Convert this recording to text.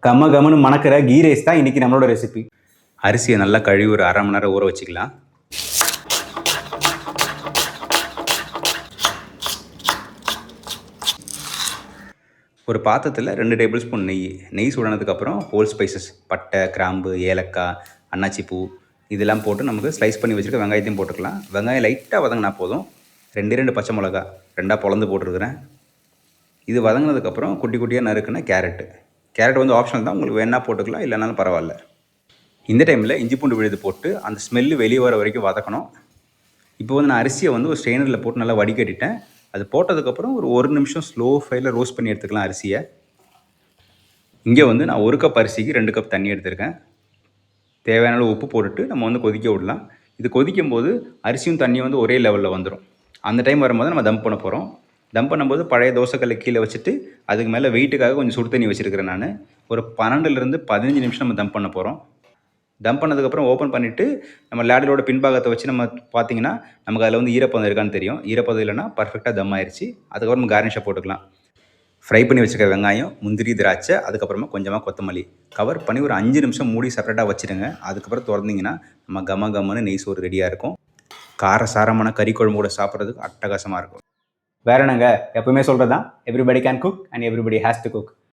கம்ம கம்முன்னு மணக்கிற key rice தான் இன்றைக்கி நம்மளோட ரெசிபி. அரிசியை நல்லா கழுவி ஒரு அரை மணி நேரம் ஊற வச்சுக்கலாம். ஒரு பாத்திரத்தில் 2 டேபிள் ஸ்பூன் நெய் சூடானதுக்கப்புறம் ஹோல் ஸ்பைசஸ் பட்டை, கிராம்பு, ஏலக்காய், அன்னாச்சி பூ இதெல்லாம் போட்டு நமக்கு ஸ்லைஸ் பண்ணி வச்சுருக்க வெங்காயத்தையும் போட்டுக்கலாம். வெங்காயம் லைட்டாக வதங்கினா போதும். 2 பச்சை மிளகா 2 பொளந்து போட்டிருக்கிறேன். இது வதங்கினதுக்கப்புறம் குட்டி குட்டியாக நறுக்குன்னா கேரட் வந்து ஆப்ஷனல் தான், உங்களுக்கு வேணால் போட்டுக்கலாம், இல்லைனாலும் பரவாயில்ல. இந்த டைமில் இஞ்சி பூண்டு விழுது போட்டு அந்த ஸ்மெல்லு வெளியே வர வரைக்கும் வதக்கணும். இப்போ வந்து நான் அரிசியை வந்து ஒரு ஸ்ட்ரெயினரில் போட்டு நல்லா வடிகட்டிட்டேன். அது போட்டதுக்கப்புறம் ஒரு நிமிஷம் ஸ்லோ ஃபயரில் ரோஸ்ட் பண்ணி எடுத்துக்கலாம் அரிசியை. இங்கே வந்து நான் 1 கப் அரிசிக்கு 2 கப் தண்ணி எடுத்திருக்கேன். தேவையான அளவு உப்பு போட்டுட்டு நம்ம வந்து கொதிக்க விடலாம். இது கொதிக்கும் போது அரிசியும் தண்ணியும் வந்து ஒரே லெவலில் வந்துடும். அந்த டைம் வரும்போது நம்ம தம் பண்ண போகிறோம். தம் பண்ணும்போது பழைய தோசைக்கல்லை கீழே வச்சுட்டு அதுக்கு மேலே வெயிட்டுக்காக கொஞ்சம் சுடு தண்ணி வச்சுருக்கிறேன். நான் ஒரு 12லேருந்து 15 நிமிஷம் நம்ம தம் பண்ண போகிறோம். தம் பண்ணதுக்கப்புறம் ஓப்பன் பண்ணிவிட்டு நம்ம லேடலோட பின்பாகத்தை வச்சு நம்ம பார்த்திங்கன்னா நமக்கு அதில் வந்து ஈரப்பதம் இருக்கான்னு தெரியும். ஈரப்பதம் இல்லைன்னா பர்ஃபெக்டாக தம் ஆயிடுச்சு. அதுக்கப்புறம் நம்ம கார்னிஷை போட்டுக்கலாம். ஃப்ரை பண்ணி வச்சுருக்க வெங்காயம், முந்திரி, திராட்சை, அதுக்கப்புறமா கொஞ்சமாக கொத்தமல்லி கவர் பண்ணி ஒரு 5 நிமிஷம் மூடி செப்பரேட்டாக வச்சுடுங்க. அதுக்கப்புறம் திறந்தீங்கன்னா நம்ம கமன்னு நெய் சோறு ரெடியாக இருக்கும். காரசாரமான கறி குழம்பு கூட சாப்பிட்றதுக்கு அட்டகாசமாக இருக்கும். வேற என்னங்க, எப்பவுமே சொல்கிறது தான், everybody can cook and everybody has to cook.